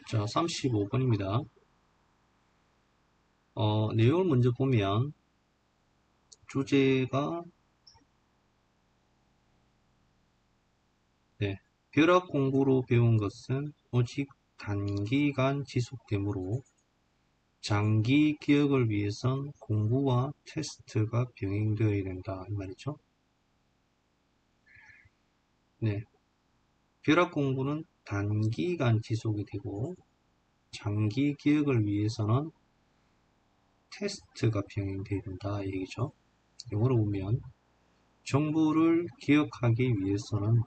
자, 35번입니다. 내용을 먼저 보면 주제가 벼락 공부로 배운 것은 오직 단기간 지속되므로 장기 기억을 위해선 공부와 테스트가 병행되어야 된다 이 말이죠. 벼락 공부는 단기간 지속이 되고 장기 기억을 위해서는 테스트가 병행되어야 된다 이 얘기죠. 영어로 보면 정보를 기억하기 위해서는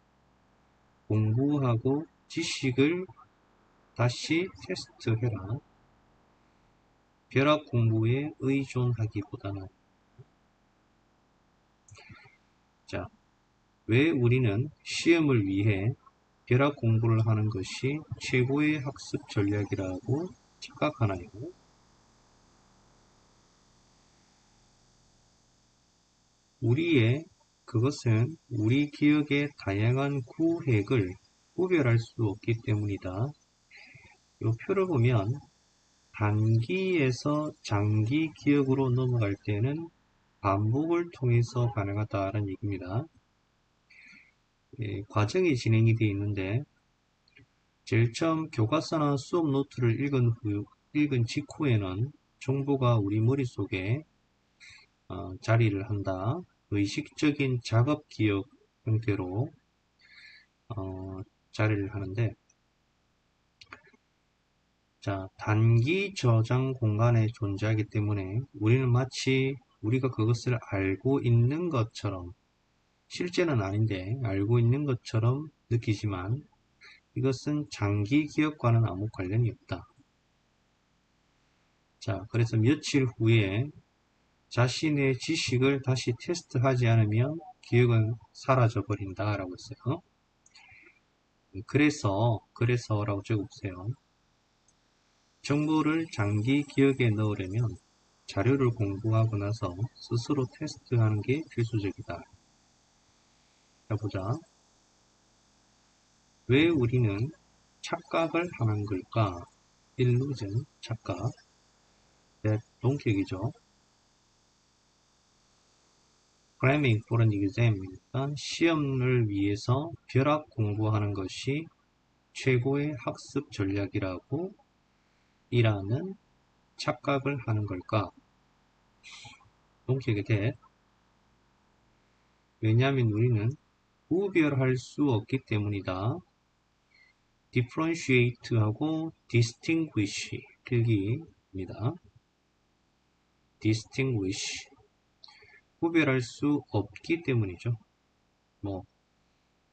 공부하고 지식을 다시 테스트해라. 벼락 공부에 의존하기보다는. 자, 왜 우리는 시험을 위해 벼락 공부를 하는 것이 최고의 학습 전략이라고 착각하나요? 그것은 우리 기억의 다양한 구획을 구별할 수 없기 때문이다. 이 표를 보면 단기에서 장기 기억으로 넘어갈 때는 반복을 통해서 가능하다는 얘기입니다. 과정이 진행이 되어 있는데 제일 처음 교과서나 수업 노트를 읽은 직후에는 정보가 우리 머릿속에 자리를 한다. 의식적인 작업 기억 형태로 자리를 하는데, 자, 단기 저장 공간에 존재하기 때문에 우리는 마치 우리가 그것을 알고 있는 것처럼, 실제는 아닌데 알고 있는 것처럼 느끼지만 이것은 장기 기억과는 아무 관련이 없다. 자, 그래서 며칠 후에 자신의 지식을 다시 테스트하지 않으면 기억은 사라져 버린다라고 했어요. 그래서라고 적어보세요. 정보를 장기 기억에 넣으려면 자료를 공부하고 나서 스스로 테스트하는 게 필수적이다. 자, 보자. 왜 우리는 착각을 하는 걸까? illusion, 착각. 동격이죠. cramming for an exam이니까 시험을 위해서 벼락 공부하는 것이 최고의 학습 전략이라고 이라는 착각을 하는 걸까? 동격의 대. 왜냐하면 우리는 구별할 수 없기 때문이다. differentiate하고 distinguish 필기입니다. distinguish 구별할 수 없기 때문이죠.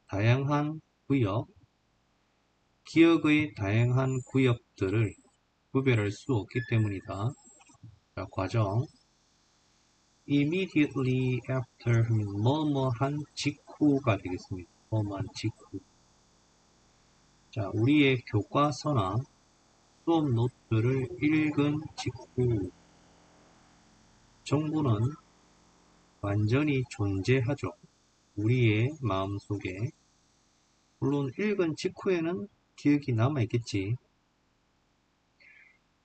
다양한 구역, 기억의 다양한 구역들을 구별할 수 없기 때문이다. 자, 과정. immediately after 하면 뭐뭐한 직후가 되겠습니다. 뭐뭐한 직후. 자, 우리의 교과서나 수업 노트를 읽은 직후 정보는 완전히 존재하죠. 우리의 마음속에. 물론 읽은 직후에는 기억이 남아있겠지.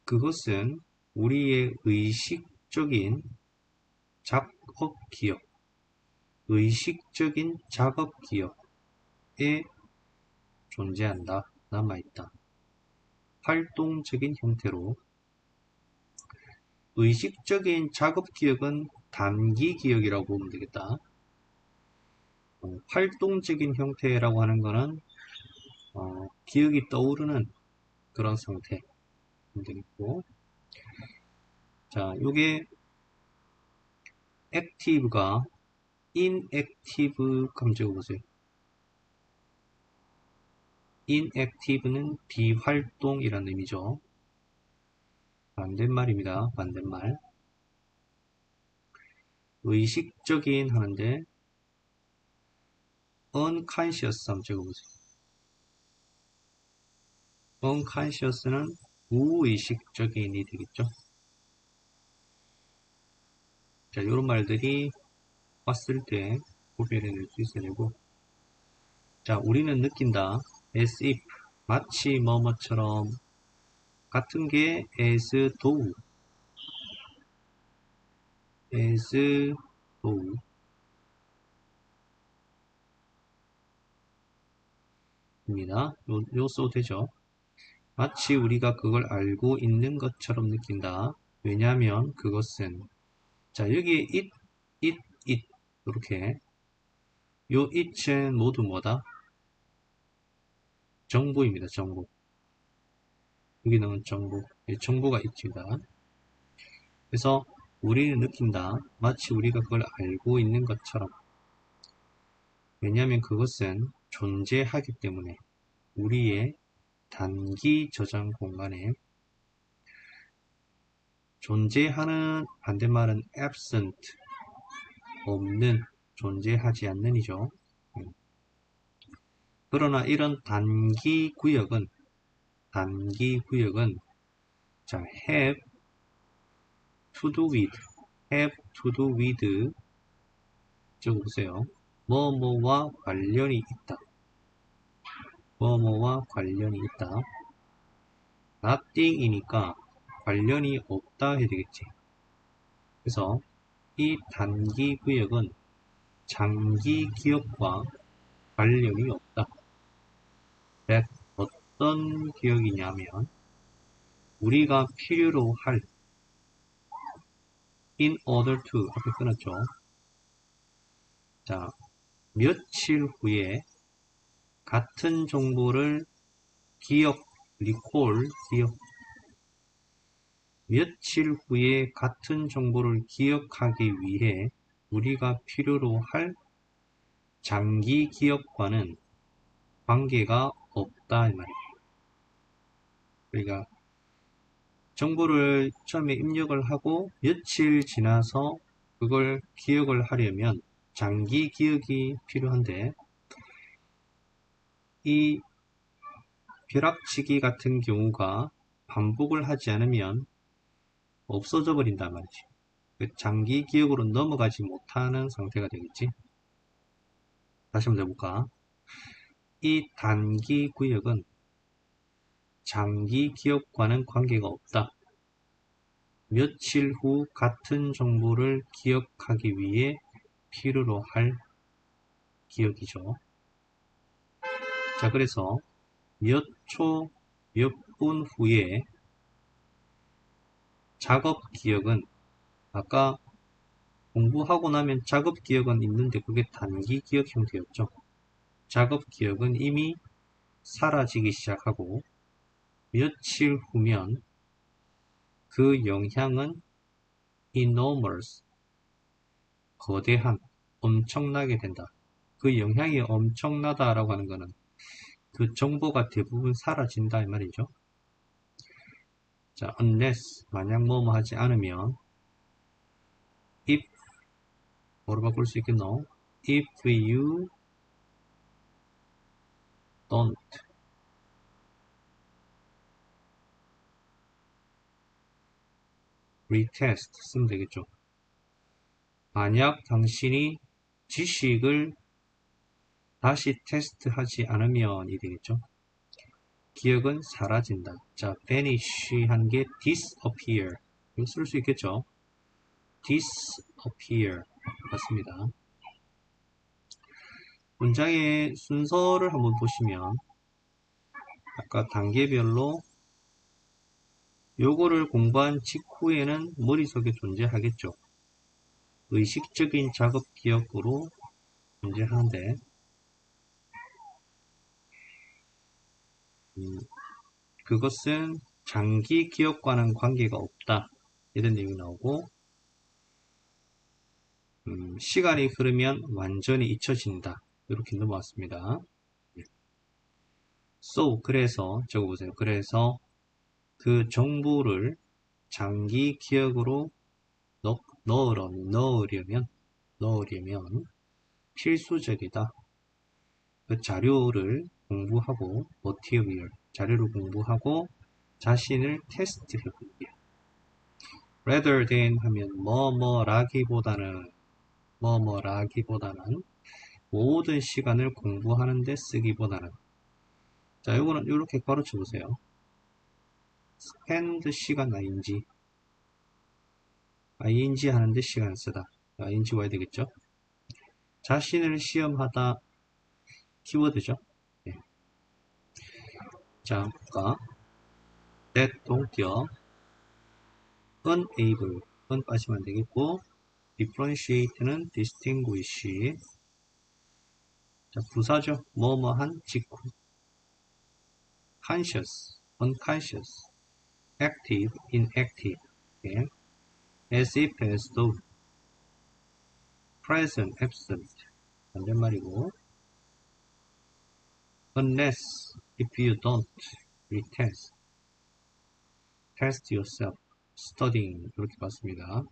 그것은 우리의 의식적인 작업 기억에 존재한다. 남아있다. 활동적인 형태로. 의식적인 작업 기억은 단기 기억이라고 보면 되겠다. 활동적인 형태라고 하는 거는 기억이 떠오르는 그런 상태 되겠고, 자, 요게 액티브가 inactive 한번 적어보세요. inactive는 비활동이라는 의미죠. 반대말입니다. 반대말. 의식적인 하는데 unconscious 한번 적어보세요. unconscious는 무의식적인이 되겠죠. 자, 이런 말들이 왔을 때 구별해낼 수 있어야 되고, 자, 우리는 느낀다. as if, 마치 뭐뭐처럼 같은 게 as though, as though 입니다. 요 써도 되죠. 마치 우리가 그걸 알고 있는 것처럼 느낀다. 왜냐하면 그것은, 자, 여기에 it 이렇게 요 it은 모두 뭐다? 정보입니다. 정보. 여기 넣은 정보. 정보가 있습니다. 그래서 우리는 느낀다. 마치 우리가 그걸 알고 있는 것처럼. 왜냐하면 그것은 존재하기 때문에 우리의 단기 저장 공간에 존재하는 반대말은 absent, 없는, 존재하지 않는이죠. 그러나 이런 단기 구역은 자, have to do with 적어보세요. 뭐뭐와 관련이 있다. 뭐뭐와 관련이 있다. nothing이니까 관련이 없다 해야 되겠지. 그래서 이 단기 구역은 장기 기억과 관련이 없다. that 어떤 기억이냐면 우리가 필요로 할 in order to 앞에 끊었죠. 자, 며칠 후에 같은 정보를 recall 기억 며칠 후에 같은 정보를 기억하기 위해 우리가 필요로 할 장기 기억과는 관계가 없다 이 말이에요. 그러니까 정보를 처음에 입력을 하고 며칠 지나서 그걸 기억을 하려면 장기 기억이 필요한데 이 벼락치기 같은 경우가 반복을 하지 않으면 없어져 버린단 말이지. 장기 기억으로 넘어가지 못하는 상태가 되겠지. 다시 한번 해볼까? 이 단기 구역은 장기 기억과는 관계가 없다. 며칠 후 같은 정보를 기억하기 위해 필요로 할 기억이죠. 자, 그래서 몇 초, 몇 분 후에 작업 기억은 아까 공부하고 나면 작업 기억은 있는데 그게 단기 기억 형태였죠. 작업 기억은 이미 사라지기 시작하고 며칠 후면 그 영향은 enormous, 거대한, 엄청나게 된다. 그 영향이 엄청나다라고 하는 것은 그 정보가 대부분 사라진다 이 말이죠. 자, unless 만약 뭐뭐 하지 않으면 if 뭐로 바꿀 수 있겠노? if you don't retest 쓰면 되겠죠. 만약 당신이 지식을 다시 테스트하지 않으면이 되겠죠. 기억은 사라진다. 자, vanish 한 게 disappear. 이거 쓸 수 있겠죠. disappear. 맞습니다. 문장의 순서를 한번 보시면 아까 단계별로 요거를 공부한 직후에는 머릿속에 존재하겠죠. 의식적인 작업 기억으로 존재하는데 그것은 장기 기억과는 관계가 없다. 이런 얘기 나오고 시간이 흐르면 완전히 잊혀진다. 이렇게 넘어왔습니다. So, 그래서 적어보세요. 그래서 그 정보를 장기 기억으로 넣으려면 필수적이다. 그 자료를 공부하고 material, 자료를 공부하고 자신을 테스트해보기. rather than 하면 뭐뭐라기보다는 모든 시간을 공부하는데 쓰기보다는 자, 요거는 이렇게 가르쳐 보세요. spend 시간 ing 하는데 시간 쓰다. ing 와야 되겠죠? 자신을 시험하다 키워드죠. 네. 자, 볼까? that 동격 unable un 빠지면 안 되겠고 differentiate는 distinguish. 자, 부사죠. 뭐뭐한 직후. conscious, unconscious, active, inactive. 예. as if, as though, present, absent. 반대말이고 unless, if you don't, retest, test yourself, studying 이렇게 봤습니다.